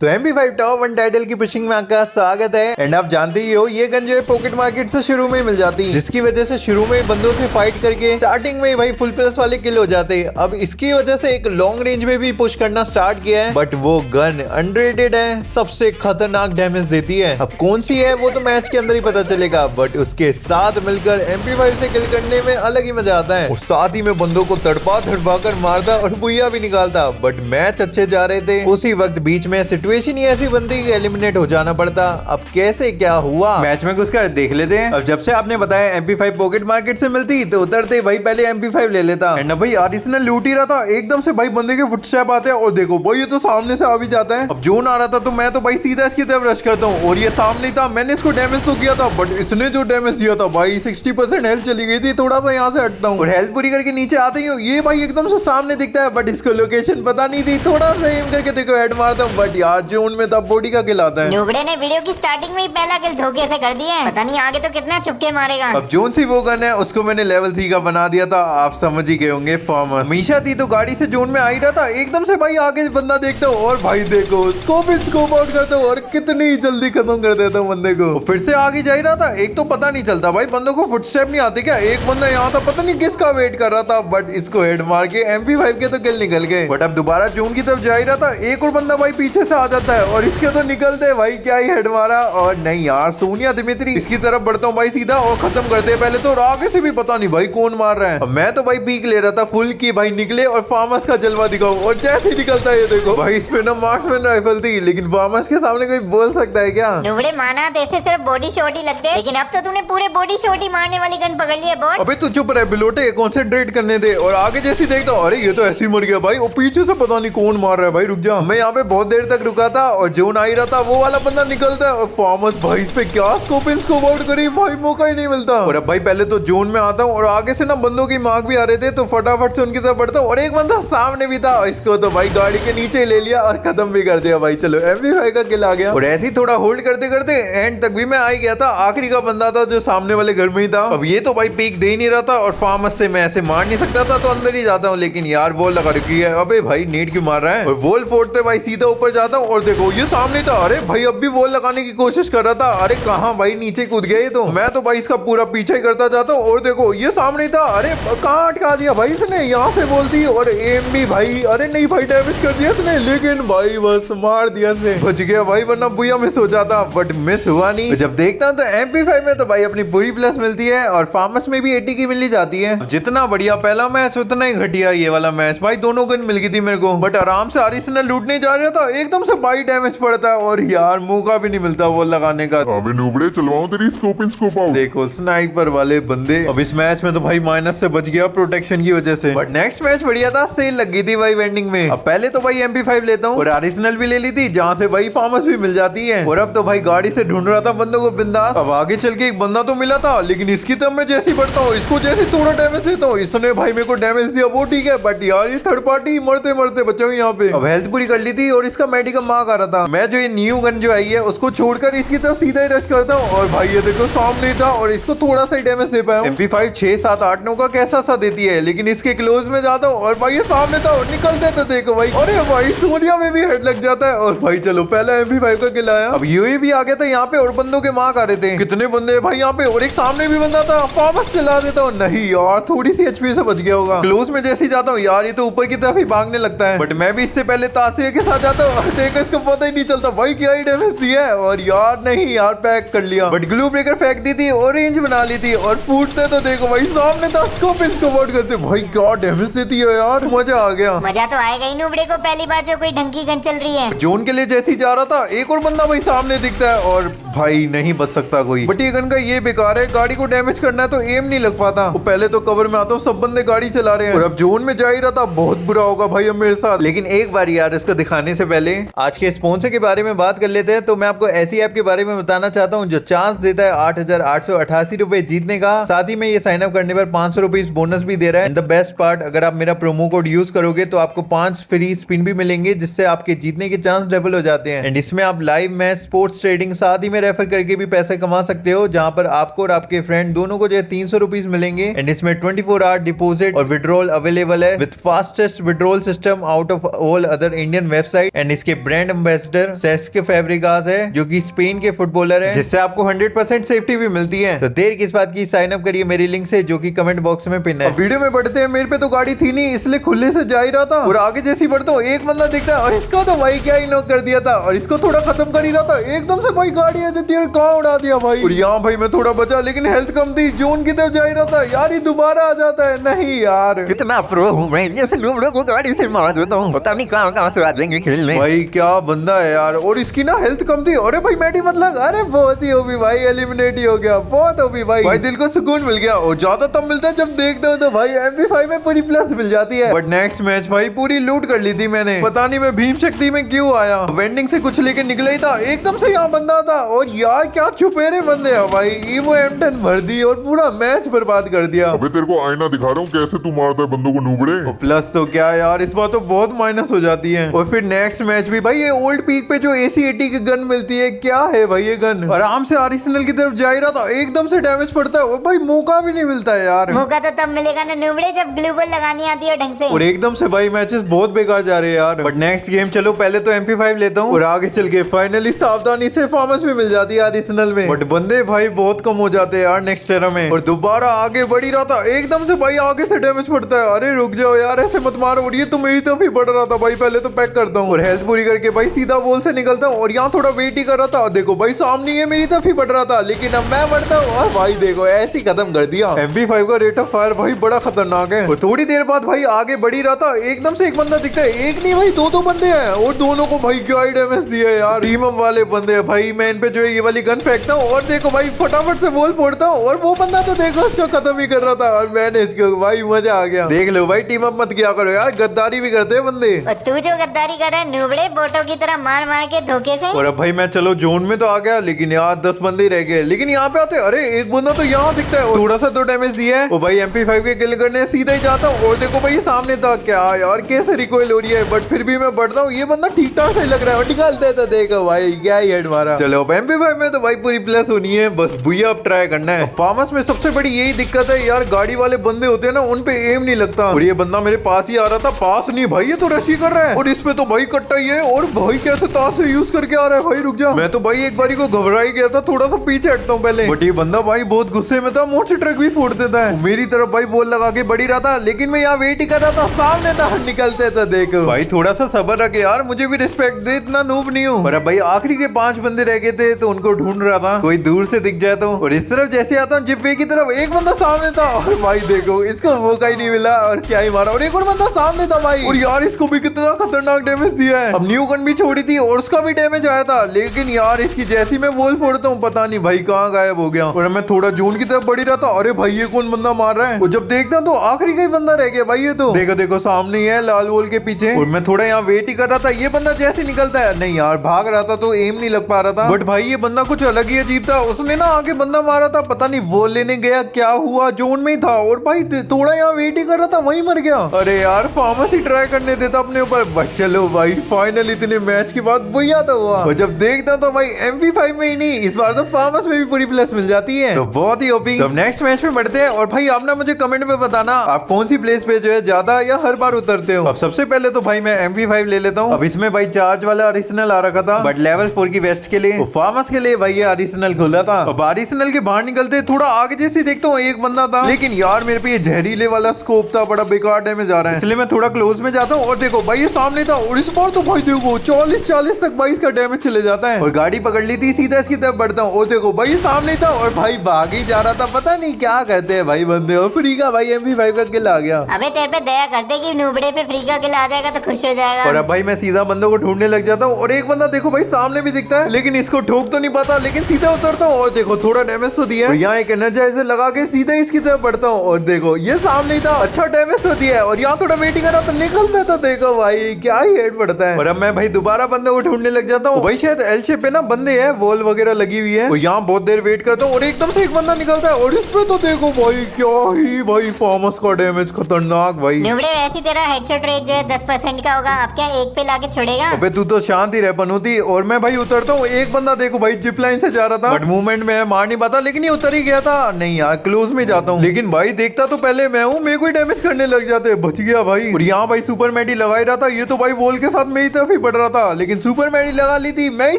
तो MP5 top 1 title की pushing में आपका स्वागत है। एंड आप जानते ही हो ये गन जो है पॉकेट मार्केट से शुरू में ही मिल जाती है, जिसकी वजह से शुरू में बंदों से फाइट करके स्टार्टिंग में ही भाई फुल प्लस वाले किल हो जाते हैं। अब इसकी वजह से एक लॉन्ग रेंज में भी पुश करना स्टार्ट किया है, बट वो गन अंडररेटेड है, सबसे खतरनाक डैमेज देती है। अब कौन सी है वो तो मैच के अंदर ही पता चलेगा, बट उसके साथ मिलकर MP5 से किल करने में अलग ही मजा आता है। और साथ ही में बंदों को तड़पा कर मारता और बुइया भी निकालता। बट मैच अच्छे जा रहे थे, उसी वक्त बीच में सिचुएशन ही ऐसी बनती कि एलिमिनेट हो जाना पड़ता। अब कैसे क्या हुआ मैच में घुसकर देख लेते हैं। अब जब से आपने बताया MP5 पॉकेट मार्केट से मिलती तो उतरते भाई पहले MP5 ले लेता। एंड भाई आरिस ने लूट ही रहा था, एकदम से भाई बंदे के फुटस्टेप आते हैं और देखो भाई ये तो सामने से आ भी जाता है। अब जोन आ रहा था तो मैं तो भाई सीधा इसकी तरफ रश करता हूँ और ये सामने था। मैंने इसको डैमेज तो किया था, बट इसने जो डैमेज दिया था भाई 60% हेल्थ चली गई थी। थोड़ा सा यहाँ से हटता हूँ और हेल्थ पूरी करके नीचे आते ही ये भाई एकदम से सामने दिखता है, बट इसको लोकेशन पता नहीं थी। थोड़ा सा एम करके देखो हेड मारता हूँ, बट यार जोन में तब बॉडी का किल आता है। नुबड़े ने वीडियो की स्टार्टिंग में ही पहला किल धोखे से कर दिया है, पता नहीं आगे तो कितना चुपके मारेगा। अब जोन सी वो गन है उसको मैंने लेवल 3 का बना दिया था, आप समझ ही गए होंगे। फॉर्मस मीशा थी तो गाड़ी से जोन में आ ही रहा था, एकदम से भाई आगे बंदा देखता हूँ और भाई देखो स्कोप आउट करता हूँ और कितनी जल्दी खत्म कर देता हूँ बंदे को। फिर से आगे जा ही रहा था, एक तो पता नहीं चलता भाई बंदों को फुटस्टेप नहीं आते क्या। एक बंदा यहाँ था पता नहीं किसका वेट कर रहा था, बट इसको हेड मार के MP5 के तो किल निकल गए। बट अब दोबारा जोन की तरफ जा ही रहा था, एक और बंदा भाई पीछे से आ जाता है और इसके तो निकलते भाई क्या ही हेड मारा। और नहीं यार सोनिया दिमित्री इसकी तरफ बढ़ता हूँ भाई सीधा और खत्म करते हैं पहले तो। और आगे से भी पता नहीं भाई कौन मार रहा है। अब मैं तो भाई पीक ले रहा था फुल की भाई निकले और फार्मस का जलवा दिखाओ और जैसे निकलता है ये देखो भाई इसमें ना मार्क्समैन राइफल थी, लेकिन फार्मस के सामने कोई बोल सकता है क्या। नुबड़े माना जैसे सिर्फ बॉडी शॉट ही लगते हैं, लेकिन अब तो तूने पूरे बॉडी शॉट ही मारने वाली गन पकड़ ली है बॉट। अबे तू चुप रह बिलोटे, कॉन्सेंट्रेट करने दे। और आगे जैसे देखता अरे ये तो ऐसे ही मर गया भाई, और पीछे से पता नहीं कौन मार रहा है भाई। रुक जा, मैं यहाँ पे बहुत देर तक रुका था और जोन आ ही रहा था, वो वाला बंदा निकलता है और फार्मस भाई इस पे क्या स्कोप आउट करी भाई, मौका ही नहीं मिलता। और अब भाई पहले तो जोन में आता हूँ और आगे से ना बंदों की मार्क भी आ रहे थे, तो फटाफट से उनकी तरफ बढ़ता हूँ और एक बंदा सामने भी था, इसको तो भाई गाड़ी के नीचे ले लिया और खत्म भी कर दिया भाई। चलो MP5 का किल आ गया। और ऐसे ही थोड़ा होल्ड करते करते एंड तक भी मैं आ ही गया था। आखिरी का बंदा था जो सामने वाले घर में ही था। अब ये तो भाई पीक दे ही नहीं रहा था और फार्मस से मैं ऐसे मार नहीं सकता था, तो अंदर ही जाता हूँ, लेकिन यार वॉल लगा रखी है। अबे भाई नीड क्यों मार रहा है। और वॉल फोड़ते भाई सीधा ऊपर जाता हूँ और देखो ये सामने था। अरे भाई अब भी वॉल लगाने की कोशिश कर रहा था, अरे कहाँ भाई नीचे कूद गया ये तो। मैं तो भाई इसका पूरा पीछा ही करता जाता हूँ और देखो ये सामने था। अरे कहाँ अटका दिया भाई इसने, यहाँ से बोलती और एम भी भाई, अरे नहीं भाई डैमेज कर दिया इसने, लेकिन भाई बस मार दिया इसने, बच गया भाई, वरना बुया मिस हो जाता, बट मिस हुआ नहीं। जब देखता हूँ तो MP5 में तो भाई अपनी पूरी प्लस मिलती है और फार्मस में भी 80 की मिल जाती है। जितना बढ़िया पहला मैच उतना ही घटिया ये वाला मैच भाई, दोनों गन मिल गई थी मेरे को, बट आराम से आरिस ने लूटने जा रहा था, एकदम से भाई डैमेज पड़ता है और यार मौका भी नहीं मिलता वो लगाने का। अबे नुबड़े चलवाऊं तेरी स्कोप आउट। देखो स्नाइपर वाले बंदे। अब इस मैच में तो भाई माइनस से बच गया प्रोटेक्शन की वजह से, बट नेक्स्ट मैच बढ़िया था, सेल लग गई थी भाई वेंडिंग में। अब पहले तो भाई MP5 लेता हूँ और आरिसनल भी ले ली थी, जहाँ से भाई फार्मस भी मिल जाती है। और अब तो भाई गाड़ी से ढूंढ रहा था बंदों को बिंदास। अब आगे चल के एक बंदा तो मिला था, लेकिन इसकी तरफ मैं जैसे ही बढ़ता हूँ इसको जैसे थोड़ा डैमेज देता हूँ, इसने भाई मेरे को डैमेज दिया वो ठीक है, बट यार इस थर्ड पार्टी मरते मरते बच्चों यहाँ पे। अब हेल्थ पूरी कर ली थी और इसका मेडिकल मार्क आ रहा था। मैं जो ये न्यू गन जो आई है उसको छोड़कर इसकी तरफ सीधा ही रश करता हूँ और भाई ये देखो सामने था और इसको थोड़ा सा ही डैमेज दे पाया। MP5 6 7 8 9 का कैसा सा देती है, लेकिन इसके क्लोज में जाता हूँ और भाई ये सामने था और निकलते थे देखो भाई, अरे भाई सोनिया में भी हेड लग जाता है और भाई चलो पहला MP5 का किल आया। अब यूए भी आ गया था यहाँ पे और बंदों के मार्क आ रहे थे, कितने बंदे भाई यहाँ पे, और एक सामने भी बंदा था, फार्मस चला देता हूँ, नहीं यार थोड़ी सी HP से बच गया होगा। क्लोज में जैसे ही जाता हूँ यार ये तो ऊपर की तरफ ही भागने लगता है, बट मैं भी इससे पहले तासिया के साथ जाता हूँ, देखो इसको पता ही नहीं चलता भाई क्या ही डैमेज दिया है। और यार नहीं यार पैक कर लिया, बट ग्लू ब्रेकर फेंक दी थी और रेंज बना ली थी और फूटते तो देखो भाई सामने था, स्कोप आउट करते भाई क्या डैमेज देती है यार, मजा आ गया। मजा तो आएगा ही नुबड़े को, पहली बार जो कोई ढंग की गन चल रही है। जोन के लिए जैसे ही जा रहा था एक और बंदा भाई सामने दिखता है और भाई नहीं बच सकता कोई, बट ये गन का ये बेकार है, गाड़ी को डैमेज करना है तो एम नहीं लग पाता। तो पहले तो कवर में आता हूँ, सब बंदे गाड़ी चला रहे हैं और अब जोन में जा ही रहा था, बहुत बुरा होगा भाई अब मेरे साथ। लेकिन एक बार यार इसको दिखाने से पहले आज के स्पॉन्सर के बारे में बात कर लेते हैं। तो मैं आपको ऐसी ऐप के बारे में बताना चाहता हूँ जो चांस देता है 8,888 रुपए जीतने का, साथ ही में ये साइन अप करने पर 500 रुपीज बोनस भी दे रहा है। एंड द बेस्ट पार्ट, अगर आप मेरा प्रोमो कोड यूज करोगे तो आपको 5 फ्री स्पिन भी मिलेंगे, जिससे आपके जीतने के चांस डबल हो जाते हैं। एंड इसमें आप लाइव मैच, स्पोर्ट्स ट्रेडिंग, साथ ही में में रेफर करके भी पैसे कमा सकते हो, जहाँ पर आपको और आपके फ्रेंड दोनों को जो है 300 रुपीज मिलेंगे। एंड इसमें 24 आवर डिपॉजिट और विड्रॉल अवेलेबल है with fastest withdrawal system out of all other Indian website. And इसके ब्रांड एम्बेसडर सेस्क फैब्रिगास है, जो कि स्पेन के फुटबॉलर है, जिससे आपको 100% सेफ्टी भी मिलती है। तो देर किस बात की, साइन अप करिए मेरी लिंक से, जो कि कमेंट बॉक्स में पिन है। वीडियो में बढ़ते हैं। मेरे पे तो गाड़ी थी नहीं, इसलिए खुले से जा ही रहा था, और आगे जैसे ही बढ़ता हूँ एक बंदा दिखता है, और इसका तो भाई क्या ही नॉक कर दिया था, और इसको थोड़ा खत्म कर ही रहा था, एकदम से भाई गाड़ी आ जाती है और कहाँ उड़ा दिया भाई। और यहाँ भाई मैं थोड़ा बचा, लेकिन हेल्थ कम थी, जोन की तरफ जा ही रहा था यार, ये दोबारा आ जाता है। नहीं यार, कितना प्रो हूँ मैं, जैसे लोगों को गाड़ी से मार देता हूँ, पता नहीं कहाँ से आ जाएंगे खेलने। भाई क्या बंदा है यार, और इसकी ना हेल्थ कम थी। अरे भाई मैटी मत लग, अरे बहुत ही होगी भाई, एलिमिनेट ही हो गया, बहुत होगी भाई दिल को सुकून मिल गया। और ज्यादा तब मिलता है जब देखते हो तो भाई MP5 में पूरी प्लस मिल जाती है। बट नेक्स्ट मैच भाई पूरी लूट कर ली थी मैंने, पता नहीं मैं भीम शक्ति में क्यों आया, वेंडिंग से कुछ लेके निकला ही था, एकदम से यहाँ बंदा था, और यार क्या छुपेरे बंदे हैं भाई, ईवो M10 भर दी और पूरा मैच बर्बाद कर दिया। अबे तेरे को आईना दिखा रहा हूँ कैसे तू मारता है बंदों को, नूबड़े। प्लस तो क्या यार, इस बार तो बहुत माइनस हो जाती है। और फिर नेक्स्ट मैच भी भाई, ये ओल्ड पीक पे जो AC-80 की गन मिलती है, क्या है भाई ये गन, आराम से आर्सेनल की तरफ जा ही रहा था, एकदम से डैमेज पड़ता है, और भाई मौका भी नहीं मिलता है यार। मौका तो तब मिलेगा ना नुबड़े, जब ग्लू बॉल लगानी आती है ढंग से। और एकदम से भाई मैचेस बहुत बेकार जा रहे हैं यार। बट नेक्स्ट गेम चलो पहले तो MP5 लेता हूँ, और आगे चल के फाइनली सावधानी से फार्मस भी मिल जाती है आर्सेनल में। बट बंदे भाई बहुत कम हो जाते हैं यार नेक्स्ट टेरा में, और दोबारा आगे बढ़ ही रहा था, एकदम से भाई आगे से डैमेज पड़ता है। अरे रुक जाओ यार, ऐसे मत मारो, और ये तो मेरी तरफ ही बढ़ रहा था भाई, पहले तो पैक करता हूँ, और हेल्थ पूरी करके भाई सीधा वॉल से निकलता हूँ, और यहाँ थोड़ा वेट ही कर रहा था, देखो भाई सामने ये मेरी तरफ ही बढ़ रहा था, लेकिन अब मैं बढ़ता हूँ, और भाई देखो ऐसे ही खत्म कर दिया। MP5 का रेट ऑफ फायर भाई बड़ा खतरनाक है। और थोड़ी देर बाद भाई आगे बढ़ ही रहा था, एकदम से एक बंदा दिखता है, एक नहीं भाई दो बंदे हैं, और दोनों को भाई क्या ही डैमेज दिया यार, टीम अप वाले बंदे हैं भाई। मैं इन पे जो है ये वाली गन फेंकता हूँ, और देखो भाई फटाफट से वॉल फोड़ता हूँ, और वो बंदा तो देखो इसको खत्म ही कर रहा था, और मैंने इसको भाई मजा आ गया। देख लो भाई, टीम अप मत किया करो यार, गद्दारी भी करते हैं बंदे। और तू जो गद्दारी कर रहा है नुबड़े, बोटों की तरह मार मार के धोखे से। और अब भाई मैं चलो जोन में तो आ गया, लेकिन यार 10 बंदे ही रह गए, लेकिन यहाँ पे आते अरे एक बंदा तो यहाँ दिखता है, थोड़ा सा तो डैमेज दिया है, और भाई MP5 के किल करने सीधा ही जाता हूँ, और देखो भाई सामने था, क्या यार कैसे रिकॉइल हो रही है, बट फिर भी मैं बढ़ता हूँ, ये बंदा ठीक ठाक सही लग रहा है, और निकालते हैं तो देखो भाई क्या ही हेड मारा। चलो अब MP5 में तो भाई पूरी प्लस होनी है, बस भैया अब ट्राई करना है। फार्मस में सबसे बड़ी यही दिक्कत है यार, गाड़ी वाले बंदे होते हैं ना, उन पे एम नहीं लगता, और ये बंदा मेरे पास ही आ रहा था, पास नहीं भाई ये तो रशी कर रहा है, और इस पे तो भाई कट्टा ही है, और भाई कैसे ताश से यूज करके आ रहा है भाई, रुक जा, मैं तो भाई एक बारी को घबरा ही गया था, थोड़ा सा पीछे हटता हूँ पहले, बट ये बंदा भाई बहुत गुस्से में था, मुंह से ट्रक भी फोड़ देता है, मेरी तरफ भाई बॉल लगा के बढ़ी रहा था, लेकिन मैं यहाँ वेट ही कर रहा था, सामने था निकलते थे, देखो भाई थोड़ा सा सब्र रखे यार, मुझे भी रिस्पेक्ट दे, इतना नूब नहीं हूँ। और अब भाई आखिरी के 5 बंदे रह गए थे, तो उनको ढूंढ रहा था, कोई दूर से दिख जाए तो, और इस तरफ जैसे आता हूँ जिप वे की तरफ, एक बंदा सामने था, और भाई देखो इसको मौका ही नहीं मिला, और क्या ही मारा, और एक और बंदा सामने था भाई, और यार इसको भी कितना खतरनाक डैमेज दिया है। अब न्यू गन भी छोड़ी थी, और उसका भी डैमेज आया था, लेकिन यार इसकी जैसी मैं वॉल फोड़ता हूँ, पता नहीं भाई कहाँ गायब हो गया, और मैं थोड़ा जोन की तरफ बढ़ी रहा था, अरे भाई ये कौन बंदा मार रहा है, और जब देखता तो आखिरी का ही बंदा रह गया भाई, ये तो देखो देखो सामने ही है लाल वॉल के पीछे, और मैं थोड़ा यहाँ वेट ही कर रहा था, ये बंदा जैसे निकलता है, नहीं यार भाग रहा था तो एम नहीं लग पा रहा था, बट भाई ये बंदा कुछ अलग ही अजीब था, उसने ना आगे बंदा मारा था, पता नहीं वो लेने गया क्या हुआ, जोन में ही था, और भाई थोड़ा यहाँ वेट ही कर रहा था, वही मर गया। अरे यार फार्मस ही ट्राई करने देता अपने ऊपर, बट चलो भाई फाइनली इतने मैच के बाद भैया तो हुआ, और जब देखता तो भाई MP5 में ही नहीं, इस बार तो फार्मस में भी पूरी प्लस मिल जाती है, तो बहुत ही ओपी। तो नेक्स्ट मैच में बढ़ते हैं, और भाई आप ना मुझे कमेंट में बताना आप कौन सी प्लेस पे जो है ज्यादा या हर बार उतरते हो। अब सबसे पहले तो भाई मैं MP5 ले लेता हूँ, अब इसमें भाई चार्ज वाला आर्सेनल आ रखा था, बट लेवल 4 की वेस्ट के लिए, फार्मस के लिए भाई ये आर्सेनल खुला था। अब आर्सेनल के बाहर निकलते थोड़ा आगे जैसे देखता हूँ एक बंदा था, लेकिन यार मेरे पे ये जहरीले वाला स्कोप था, बड़ा बेकार डैमेज आ रहा है, इसलिए मैं थोड़ा क्लोज में जाता हूँ, और देखो भाई ये सामने था, और इस बार तो भाई देखो 40 तक भाई इसका डैमेज चले जाता है, और गाड़ी पकड़ ली थी, सीधा इसकी तरफ बढ़ता हूँ, और देखो भाई सामने था, और भाई भाग ही जा रहा था, पता नहीं क्या करते हैं भाई बंदे, और फ्री का भाई MP5 का किल आ गया। अबे तेरे पे दया करते कि नुबड़े पे फ्री का किल आ जाएगा तो खुश हो जाएगा। और अब भाई मैं सीधा बंदों को ढूंढने लग जाता हूँ, और एक बंदा देखो भाई सामने भी दिखता है, लेकिन इसको ठोक तो नहीं पाता, लेकिन सीधा उतरता हूँ, और देखो थोड़ा डैमेज तो दिया है, यहाँ एक एनर्जाइजर लगा के सीधा इसकी तरफ बढ़ता हूँ, और देखो ये सामने ही था, अच्छा डैमेज तो दिया है, और यहाँ थोड़ा वेटिंग करा तो निकलता, तो देखो भाई क्या ही हेड पड़ता है। और अब मैं भाई दोबारा बंदों को ढूंढने लग जाता हूँ, भाई शायद एल शेप पे ना बंदे हैं, वॉल वगैरह लगी हुई है, और यहाँ बहुत देर वेट करता हूँ, और एकदम से एक बंदा निकलता है, और इस पे तो देखो भाई क्या ही भाई फार्मस का डैमेज खतरनाक भाई। नुबड़े वैसे तेरा हेडशॉट रेट जो है 10% का होगा, अब क्या एक पे लाके छोड़ेगा? अबे तू तो शांत ही रह बनूती, और मैं भाई उतरता हूँ, एक बंदा देखो भाई जिप लाइन से जा रहा था, बट मूवमेंट में मार नहीं पाता, लेकिन ये उतर ही गया था। नहीं यार क्लोज में जाता हूँ, लेकिन भाई देखता तो पहले मैं हूँ, मेरे को ही डैमेज करने लग जाते। बच गया भाई। और यहाँ भाई सुपर मेडी लगा ही रहा था, ये तो भाई वॉल के साथ मेरी तरफ ही बढ़ रहा था, लेकिन सुपर मेडी लगा ली थी, मैं ही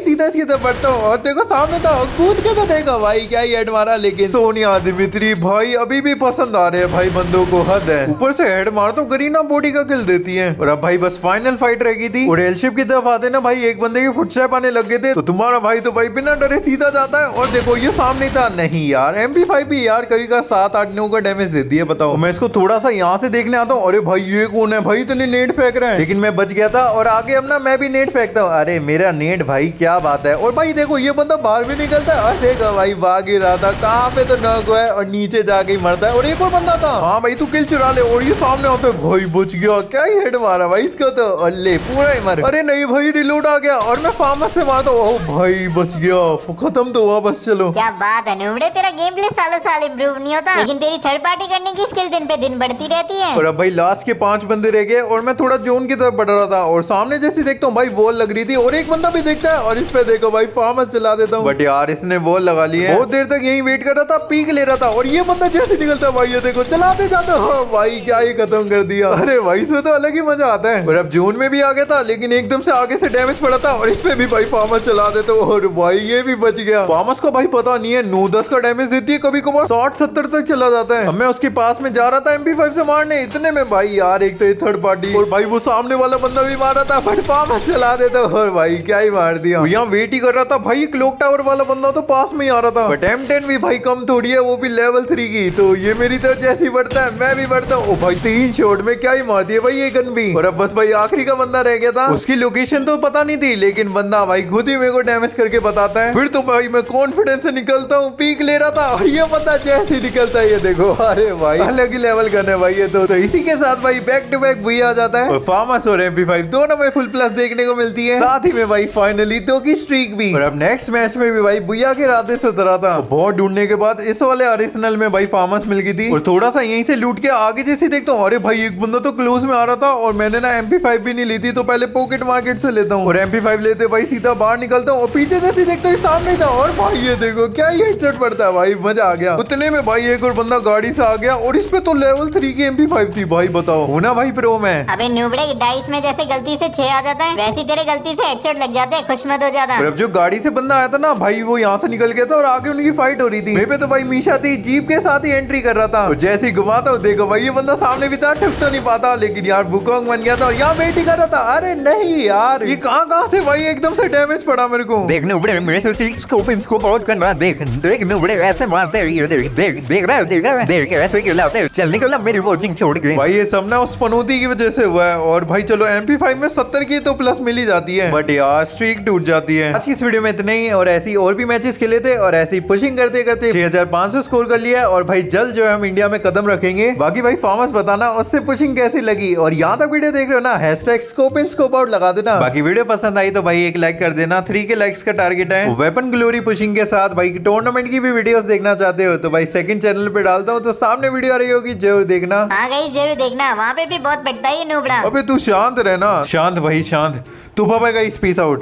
सीधा इसकी तरफ बढ़ता हूँ और देखो सामने था, कूद के तो देखा भाई क्या ही हेड मारा। लेकिन सोनिया दिमित्री भाई अभी भी पसंद आ रहे हैं भाई बंदों को, हद है। ऊपर से हेड मार तो करीना बॉडी का किल देती है। और अब भाई बस फाइनल फाइट रह गई थी, और एलशिप की तरफ आते ना भाई एक बंदे के फुटस्टेप आने लगे थे, तो तुम्हारा भाई तो भाई बिना डरे सीधा जाता है। और देखो ये सामने था, नहीं यार MP5 भी यार कभी का 7-8-9 का डैमेज देती है, बताओ। मैं इसको थोड़ा सा यहाँ से देखने आता हूँ, अरे भाई ये कौन है भाई, इतने नेट फेंक रहे हैं, लेकिन मैं बच गया था। और आगे अब ना मैं भी नेट फेंकता हूँ, अरे मेरा नेट भाई क्या बात है। और भाई देखो ये बंदा बाहर भी निकलता है, और देखो भाई भाग ही रहा था, कहाँ पे तो नॉक हुआ है और नीचे जाके ही मरता है। और एक और बंदा था, हाँ भाई तू किल चुरा ले, और ये सामने आता है भाई, बच गया, क्या ही हेड मारा भाई इसको तो, अल्ले पूरा ही मर। अरे नहीं भाई रिलोड आ गया, और मैं फार्मस से मारता हूँ, ओ भाई बच गया, खत्म तो हुआ बस। चलो क्या बात है नूबड़े, तेरा गेम प्ले सालों साल इम्प्रूव नहीं होता, लेकिन तेरी थर्ड पार्टी करने की स्किल दिन पे दिन बढ़ती रहती है। और अब भाई लास्ट के 5 बंदे रह गए, और मैं थोड़ा जोन की तरफ बढ़ रहा था, और सामने जैसे देखता हूँ भाई वॉल लग रही थी, और एक बंदा भी देखता है, और इस पे देखो भाई फार्मस चला देता हूँ, बट यार इसने वॉल लगा ली है। बहुत देर तक यही वेट कर रहा था, पीक ले रहा था, और ये बंदा जैसे निकलता है भाई ये देखो चलाते जाते हो भाई, क्या ही खत्म कर दिया। अरे भाई इसमें तो अलग ही मजा आता है। और अब जोन में भी आ गया था, लेकिन एकदम से आगे से डैमेज पड़ा था, और इस पे भी भाई फार्मस चला देते, और भाई ये भी बच गया। फार्मस का भाई पता नहीं है 9-10 का डैमेज देती है, कभी कभार 60-70 तक चला जाता है। मैं उसके पास में जा रहा था MP5 से मारने, इतने में भाई यार एक तो ये थर्ड पार्टी, और भाई वो सामने वाला बंदा भी मार रहा था, बट फार्मस चला देता, और भाई क्या ही मार दिया। यहाँ वेट ही कर रहा था भाई, क्लॉक टावर वाला बंदा तो पास में ही आ रहा था, बट M10 भी भाई कम थोड़ी है, वो भी लेवल 3 की, तो ये मेरी तरफ जैसे ही बढ़ता है मैं भी बढ़ता हूँ। ओ भाई 3 शॉट में क्या ही मार दिया भाई ये गन भी। और अब बस भाई आखिरी का बंदा रह गया था, उसकी लोकेशन तो पता नहीं थी, लेकिन बंदा भाई खुद ही मेरे को डैमेज करके बताता है। फिर तो भाई मैं कॉन्फिडेंस से निकलता हूँ, पीक ले रहा था, और ये बंदा जैसे ही निकलता है ये देखो, अरे भाई अलग ही लेवल गन है भाई ये तो इसी के साथ भाई बैक टू बैक वही आ जाता है, और फार्मस और MP5 दोनों में फुल प्लस देखने को मिलती है, साथ ही में भाई फाइनली 2 की स्ट्रीक भी। और अब नेक्स्ट मैच में भी भाई बुया के राधे से उतरा था, बहुत ढूंढने के बाद इस वाले आर्सेनल में भाई फार्मस मिल गई थी, और थोड़ा सा यहीं से लूट के आगे जैसे देखता हूँ, अरे भाई एक बंदा तो क्लोज में आ रहा था, और मैंने ना MP5 भी नहीं ली थी, तो पहले पॉकेट मार्केट से लेता हूँ, और MP5 लेते भाई सीधा बाहर निकलता हूँ, और पीछे जैसे देखता हूँ सामने था, और भाई ये देखो क्या ही हेडशॉट पड़ता है भाई, मजा आ गया। उतने में भाई एक और बंदा गाड़ी से आ गया, और इस पे तो लेवल 3 की MP5 थी भाई, बताओ होना भाई प्रो में। अबे नूबड़े डाइस में जैसे गलती से 6 आ जाता है, वैसे तेरे गलती से हेडशॉट लग जाते हैं, खुश मत हो जाता। और अब जो गाड़ी से बंदा आया था ना भाई, वो यहाँ से निकल गया था, और आगे उनकी फाइट हो रही थी, मेरे पे तो भाई मीशा थी जीप के साथ ही एंट्री कर रहा था, और जैसे ही घुमाता हूँ देखो भाई ये बंदा सामने भी था, ठुक तो नहीं पाता, लेकिन यार बुकोंग बन गया था, और यहाँ वेट ही कर रहा था। अरे नहीं यार ये कहाँ से भाई एकदम से डैमेज पड़ा मेरे को। देख नुबड़े मेरे से स्कोप आउट कर रहा, देख देख नुबड़े ऐसे मारते हैं, ये देख देख देख रहा है, देख रहा है, देख ऐसे क्यों लाते हैं, चल निकल मेरी वॉचिंग छोड़ के। भाई ये सब ना उस पनौती की वजह से हुआ है, और भाई चलो MP5 में 70 की तो प्लस मिल ही जाती है, बट यार स्ट्रीक टूट जाती है। आज की इस वीडियो में इतना ही, और ऐसी और भी मैचेस खेले थे, और ऐसी पुशिंग करते करते 6500 स्कोर कर लिया, और भाई जल्द जो है हम इंडिया में कदम रखेंगे। बाकी भाई फार्मस बताना उससे पुशिंग कैसी लगी, और यहाँ तक वीडियो देख रहे हो ना #ScopeInScopeOut लगा देना। बाकी वीडियो पसंद आई तो भाई एक लाइक कर देना, 3 के लाइक्स का टारगेट है। वेपन ग्लोरी पुशिंग के साथ भाई टूर्नामेंट की भी वीडियोस देखना चाहते हो तो भाई सेकंड चैनल पे डालता हूँ, तो सामने वीडियो आ रही होगी, जरूर देखना। हाँ गाइस जरूर देखना, वहाँ पे भी बहुत बढ़ता है ये नूबड़ा। अबे तू शांत रहना, शांत भाई शांत। तो बाय गाइस, पीस आउट।